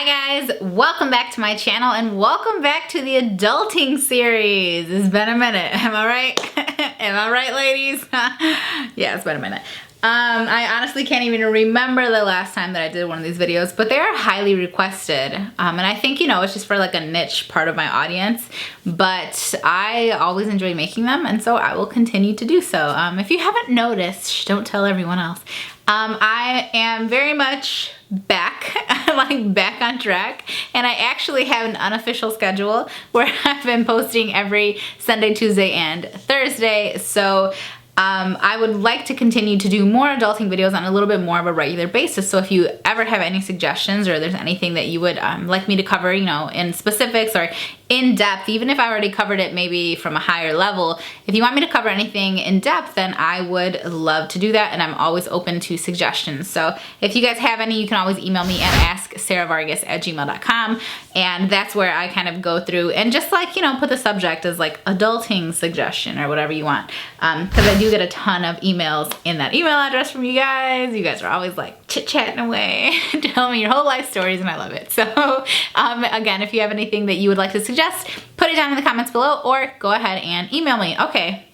Hi guys, welcome back to my channel and welcome back to the adulting series. It's been a minute, am I right? Am I right, ladies? Yeah, it's been a minute. I honestly can't even remember the last time that I did one of these videos, but they are highly requested. And I think, you know, it's just for like a niche part of my audience, but I always enjoy making them, and so I will continue to do so. If you haven't noticed, don't tell everyone else. I am very much back, like back on track, and I actually have an unofficial schedule where I've been posting every Sunday, Tuesday, and Thursday. So I would like to continue to do more adulting videos on a little bit more of a regular basis. So if you ever have any suggestions or there's anything that you would like me to cover, you know, in specifics or in depth, even if I already covered it maybe from a higher level, if you want me to cover anything in depth, then I would love to do that, and I'm always open to suggestions. So if you guys have any, you can always email me at xSarahvargas@gmail.com, and that's where I kind of go through and just like, you know, put the subject as like adulting suggestion or whatever you want, because I do get a ton of emails in that email address from you guys. You guys are always like chit-chatting away, telling me your whole life stories, and I love it. So again, if you have anything that you would like to suggest, put it down in the comments below or go ahead and email me. Okay,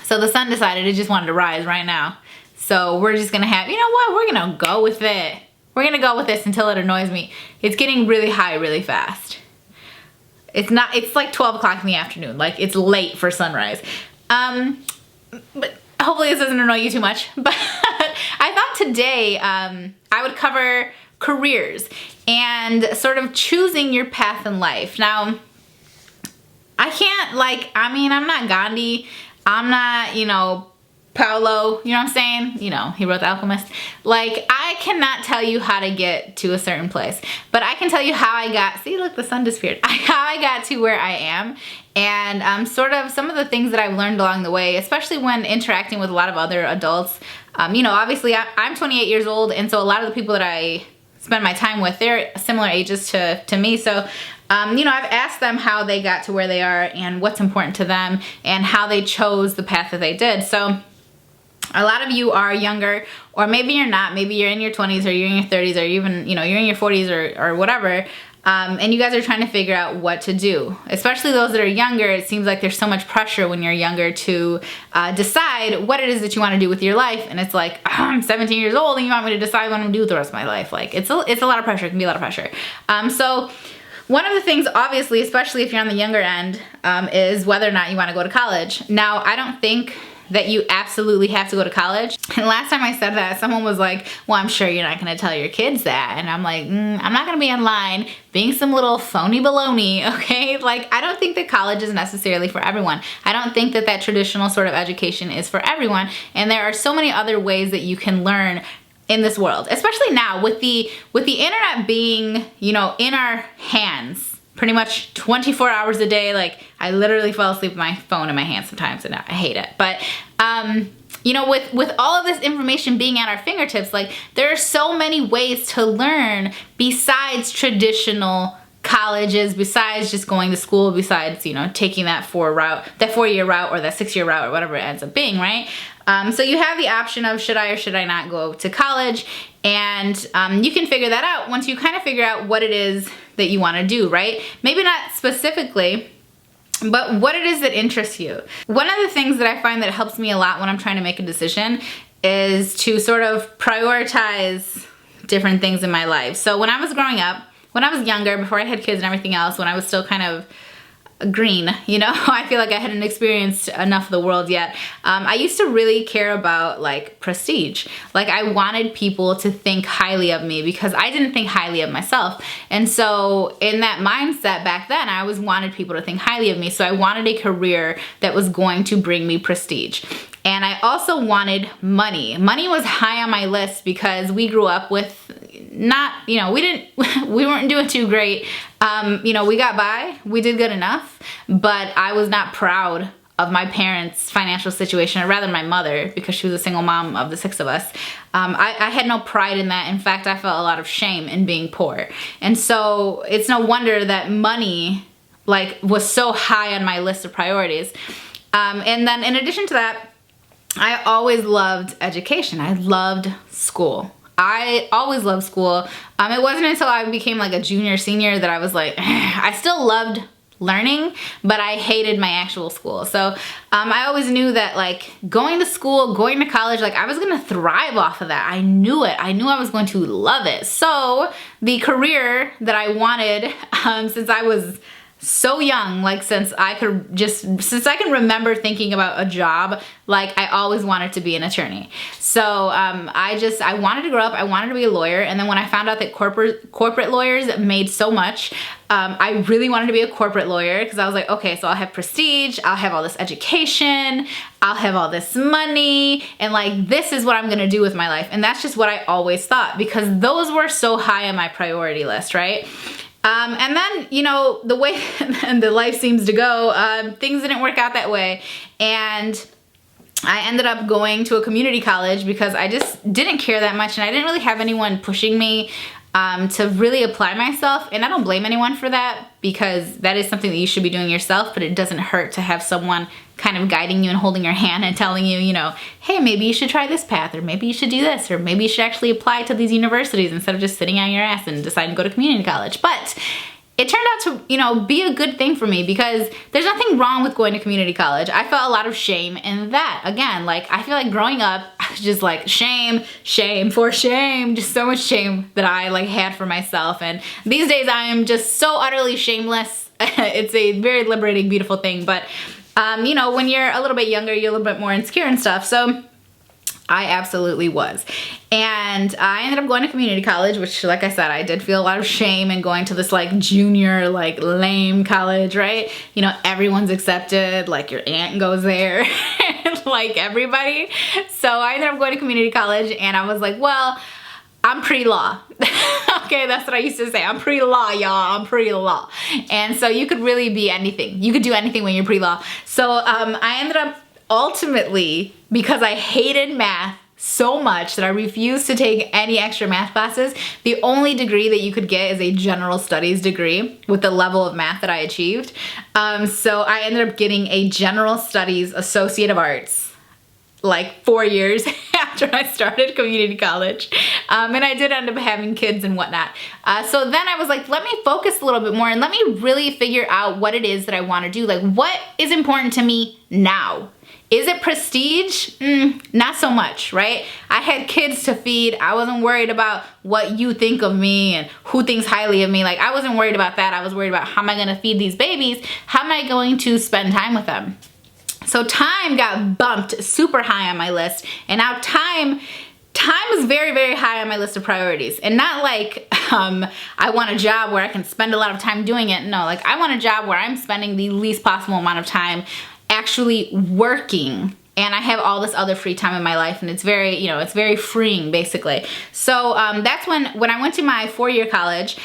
so the sun decided it just wanted to rise right now. So we're just gonna have, you know what, we're gonna go with it. We're gonna go with this until it annoys me. It's getting really high really fast. It's like 12 o'clock in the afternoon. Like, it's late for sunrise. But hopefully this doesn't annoy you too much. But I thought today I would cover careers and sort of choosing your path in life. Now, I can't, like, I mean, I'm not Gandhi. I'm not, you know, Paulo, you know what I'm saying? You know, he wrote The Alchemist. Like, I cannot tell you how to get to a certain place, but I can tell you how I got, see, look, the sun disappeared. How I got to where I am, and sort of some of the things that I've learned along the way, especially when interacting with a lot of other adults. You know, obviously I'm 28 years old, and so a lot of the people that I spend my time with, they're similar ages to me. So, you know, I've asked them how they got to where they are and what's important to them and how they chose the path that they did. So a lot of you are younger, or maybe you're not. Maybe you're in your 20s or you're in your 30s, or even, you know, you're in your 40s or whatever. And you guys are trying to figure out what to do. Especially those that are younger, it seems like there's so much pressure when you're younger to decide what it is that you want to do with your life. And it's like, oh, I'm 17 years old and you want me to decide what I'm going to do with the rest of my life. Like, it's a lot of pressure. It can be a lot of pressure. So one of the things, obviously, especially if you're on the younger end, is whether or not you want to go to college. Now, I don't think that you absolutely have to go to college. And last time I said that, someone was like, well, I'm sure you're not gonna tell your kids that. And I'm like, I'm not gonna be online being some little phony baloney, okay? Like, I don't think that college is necessarily for everyone. I don't think that that traditional sort of education is for everyone. And there are so many other ways that you can learn in this world, especially now with the internet being, you know, in our hands pretty much 24 hours a day. Like, I literally fall asleep with my phone in my hand sometimes, and I hate it. But you know, with all of this information being at our fingertips, like, there are so many ways to learn besides traditional colleges, besides just going to school, besides, you know, taking that 4-year route or that 6-year route or whatever it ends up being, right? So you have the option of should I or should I not go to college, and you can figure that out once you kind of figure out what it is that you want to do, right? Maybe not specifically, but what it is that interests you. One of the things that I find that helps me a lot when I'm trying to make a decision is to sort of prioritize different things in my life. So when I was growing up, when I was younger, before I had kids and everything else, when I was still kind of green, you know, I feel like I hadn't experienced enough of the world yet. I used to really care about like prestige. Like, I wanted people to think highly of me because I didn't think highly of myself. And so in that mindset back then, I always wanted people to think highly of me. So I wanted a career that was going to bring me prestige. And I also wanted money. Money was high on my list because we grew up with not, you know, we weren't doing too great. You know, we got by, we did good enough, but I was not proud of my parents' financial situation, or rather my mother, because she was a single mom of the 6 of us. I had no pride in that. In fact, I felt a lot of shame in being poor. And so it's no wonder that money, like, was so high on my list of priorities. And then in addition to that, I always loved education. I loved school. I always loved school. It wasn't until I became like a junior, senior that I was like, I still loved learning, but I hated my actual school. So I always knew that like going to school, going to college, like I was gonna thrive off of that. I knew it. I knew I was going to love it. So the career that I wanted since I was so young, like since I can remember thinking about a job, like I always wanted to be an attorney. So I wanted to grow up, I wanted to be a lawyer, and then when I found out that corporate lawyers made so much, I really wanted to be a corporate lawyer because I was like, okay, so I'll have prestige, I'll have all this education, I'll have all this money, and like this is what I'm gonna do with my life. And that's just what I always thought because those were so high on my priority list, right? And then, you know, the way the life seems to go, things didn't work out that way. And I ended up going to a community college because I just didn't care that much and I didn't really have anyone pushing me to really apply myself. And I don't blame anyone for that because that is something that you should be doing yourself, but it doesn't hurt to have someone kind of guiding you and holding your hand and telling you, you know, hey, maybe you should try this path, or maybe you should do this, or maybe you should actually apply to these universities instead of just sitting on your ass and deciding to go to community college. But it turned out to, you know, be a good thing for me because there's nothing wrong with going to community college. I felt a lot of shame in that. Again, like I feel like growing up, I was just like shame, just so much shame that I like had for myself. And these days I am just so utterly shameless. It's a very liberating, beautiful thing. But you know, when you're a little bit younger, you're a little bit more insecure and stuff. So I absolutely was. And I ended up going to community college, which like I said, I did feel a lot of shame in going to this like junior, like lame college, right? You know, everyone's accepted, like your aunt goes there, like everybody. So I ended up going to community college and I was like, well, I'm pre-law. Okay, that's what I used to say. I'm pre-law, y'all. I'm pre-law. And so you could really be anything. You could do anything when you're pre-law. So I ended up ultimately, because I hated math so much that I refused to take any extra math classes, the only degree that you could get is a general studies degree with the level of math that I achieved. So I ended up getting a general studies Associate of Arts like 4 years after I started community college. And I did end up having kids and whatnot. So then I was like, let me focus a little bit more and let me really figure out what it is that I want to do. Like, what is important to me now? Is it prestige? Not so much, right? I had kids to feed. I wasn't worried about what you think of me and who thinks highly of me. Like, I wasn't worried about that. I was worried about how am I gonna feed these babies? How am I going to spend time with them? So time got bumped super high on my list, and now time is very, very high on my list of priorities. And not like I want a job where I can spend a lot of time doing it. No, like I want a job where I'm spending the least possible amount of time actually working, and I have all this other free time in my life, and it's very, you know, it's very freeing basically. So that's when I went to my 4-year college.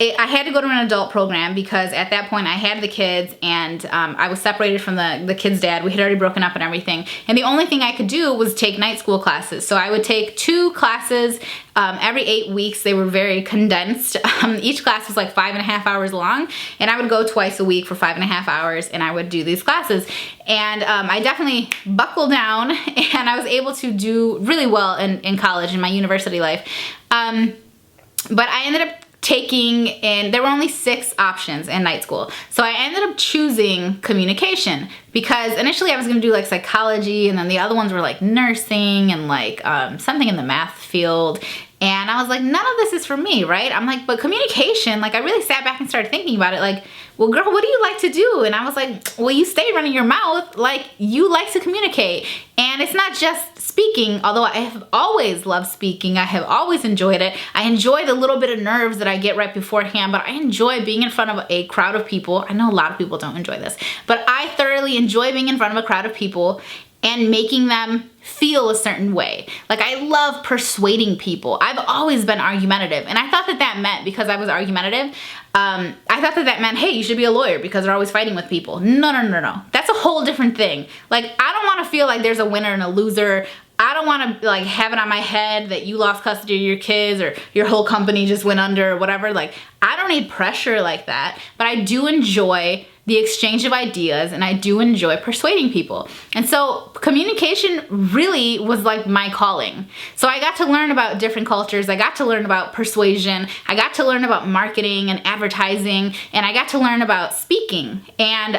I had to go to an adult program because at that point I had the kids and I was separated from the kid's dad. We had already broken up and everything. And the only thing I could do was take night school classes. So I would take 2 classes every 8 weeks. They were very condensed. Each class was like 5.5 hours long. And I would go twice a week for 5.5 hours and I would do these classes. And I definitely buckled down and I was able to do really well in college, in my university life. But I ended up there were only 6 options in night school. So I ended up choosing communication because initially I was gonna do like psychology and then the other ones were like nursing and like something in the math field. And I was like, none of this is for me, right? I'm like, but communication, like I really sat back and started thinking about it like, well girl, what do you like to do? And I was like, well, you stay running your mouth, like you like to communicate. And it's not just speaking, although I have always loved speaking, I have always enjoyed it. I enjoy the little bit of nerves that I get right beforehand, but I enjoy being in front of a crowd of people. I know a lot of people don't enjoy this, but I thoroughly enjoy being in front of a crowd of people and making them feel a certain way. Like I love persuading people. I've always been argumentative, and I thought that meant because I was argumentative, I thought that meant, hey, you should be a lawyer because they're always fighting with people. No. That's a whole different thing. Like I don't want to feel like there's a winner and a loser. I don't want to like have it on my head that you lost custody of your kids or your whole company just went under or whatever. Like I don't need pressure like that, but I do enjoy the exchange of ideas, and I do enjoy persuading people. And so communication really was like my calling. So I got to learn about different cultures. I got to learn about persuasion. I got to learn about marketing and advertising, and I got to learn about speaking and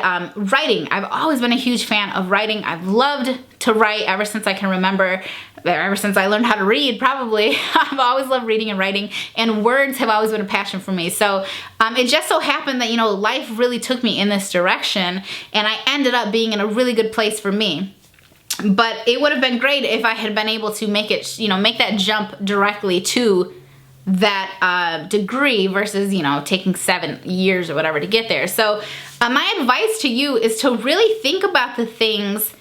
writing. I've always been a huge fan of writing. I've loved to write ever since I can remember, ever since I learned how to read, probably. I've always loved reading and writing, and words have always been a passion for me. So it just so happened that, you know, life really took me in this direction, and I ended up being in a really good place for me. But it would have been great if I had been able to make it, you know, make that jump directly to that degree versus, you know, taking 7 years or whatever to get there. So my advice to you is to really think about the things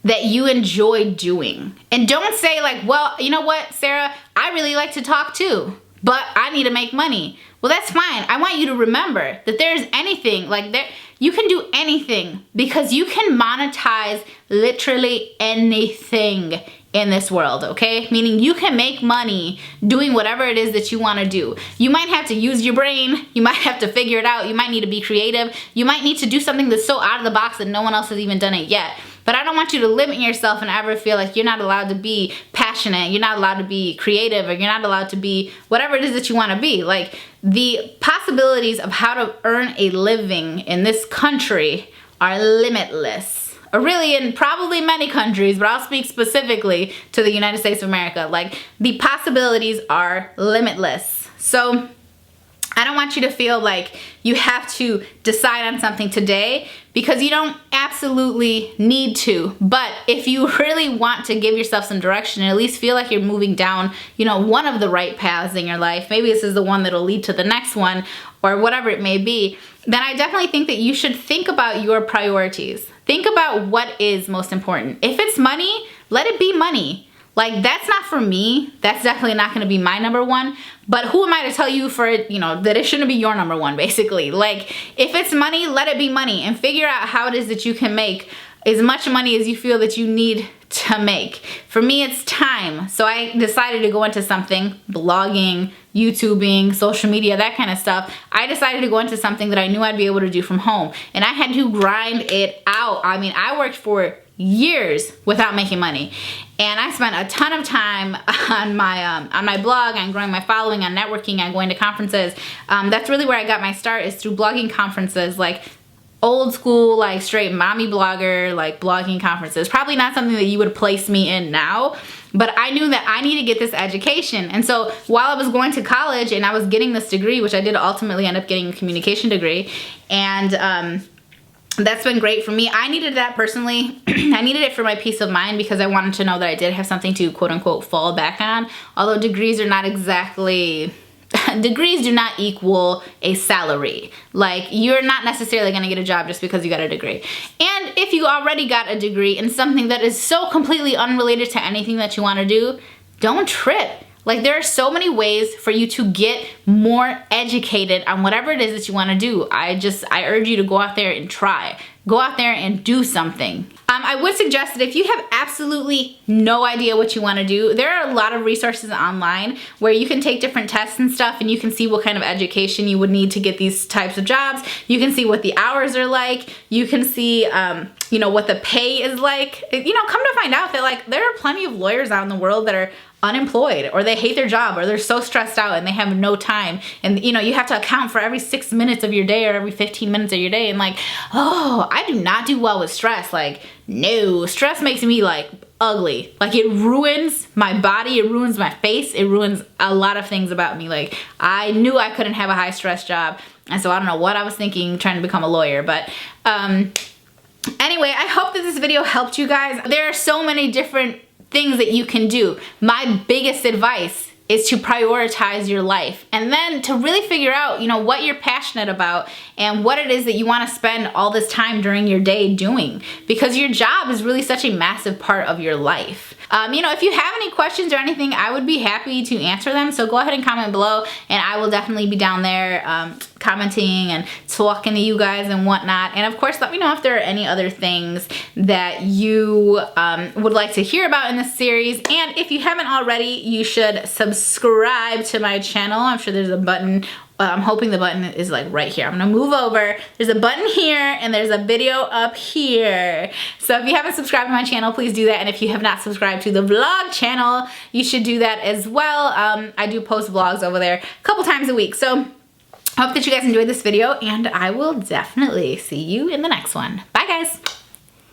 that you enjoy doing. And don't say like, well, you know what, Sarah, I really like to talk too, but I need to make money. Well, that's fine. I want you to remember that there's anything, like you can do anything, because you can monetize literally anything in this world, okay? Meaning you can make money doing whatever it is that you want to do. You might have to use your brain. You might have to figure it out. You might need to be creative. You might need to do something that's so out of the box that no one else has even done it yet. But I don't want you to limit yourself and ever feel like you're not allowed to be passionate, you're not allowed to be creative, or you're not allowed to be whatever it is that you want to be. Like, the possibilities of how to earn a living in this country are limitless. Or really in probably many countries, but I'll speak specifically to the United States of America. Like, the possibilities are limitless. So I don't want you to feel like you have to decide on something today, because you don't absolutely need to. But if you really want to give yourself some direction and at least feel like you're moving down, you know, one of the right paths in your life, maybe this is the one that'll lead to the next one or whatever it may be, then I definitely think that you should think about your priorities. Think about what is most important. If it's money, let it be money. Like, that's not for me. That's definitely not going to be my number one. But who am I to tell you for, you know, that it shouldn't be your number one, basically. Like, if it's money, let it be money, and figure out how it is that you can make as much money as you feel that you need to make. For me, it's time. So I decided to go into something, blogging, YouTubing, social media, that kind of stuff. I decided to go into something that I knew I'd be able to do from home. And I had to grind it out. I mean, I worked for years without making money, and I spent a ton of time on my blog, on growing my following, on networking, on going to conferences. That's really where I got my start, is through blogging conferences, like old school, like straight mommy blogger, like blogging conferences. Probably not something that you would place me in now, but I knew that I needed to get this education. And so while I was going to college and I was getting this degree, which I did ultimately end up getting a communication degree, and that's been great for me. I needed that personally. I needed it for my peace of mind, because I wanted to know that I did have something to quote unquote fall back on. Although degrees are not exactly, degrees do not equal a salary. Like, you're not necessarily gonna get a job just because you got a degree. And if you already got a degree in something that is so completely unrelated to anything that you wanna do, don't trip. Like, there are so many ways for you to get more educated on whatever it is that you want to do. I urge you to go out there and try. Go out there and do something. I would suggest that if you have absolutely no idea what you want to do, there are a lot of resources online where you can take different tests and stuff, and you can see what kind of education you would need to get these types of jobs. You can see what the hours are like. You can see, you know, what the pay is like. You know, come to find out that, like, there are plenty of lawyers out in the world that are unemployed, or they hate their job, or they're so stressed out and they have no time, and you know, you have to account for every 6 minutes of your day or every 15 minutes of your day, and like, oh, I do not do well with stress. Like, no, stress makes me like ugly. Like, it ruins my body, it ruins my face, it ruins a lot of things about me. Like, I knew I couldn't have a high stress job, and so I don't know what I was thinking trying to become a lawyer. But anyway, I hope that this video helped you guys. There are so many different things that you can do. My biggest advice is to prioritize your life, and then to really figure out, you know, what you're passionate about and what it is that you want to spend all this time during your day doing, because your job is really such a massive part of your life. You know, if you have any questions or anything, I would be happy to answer them. So go ahead and comment below, and I will definitely be down there commenting and talking to you guys and whatnot. And of course, let me know if there are any other things that you would like to hear about in this series. And if you haven't already, you should subscribe to my channel. I'm sure there's a button I'm hoping the button is like right here. I'm gonna move over. There's a button here and there's a video up here. So if you haven't subscribed to my channel, please do that. And if you have not subscribed to the vlog channel, you should do that as well. I do post vlogs over there a couple times a week. So I hope that you guys enjoyed this video, and I will definitely see you in the next one. Bye guys.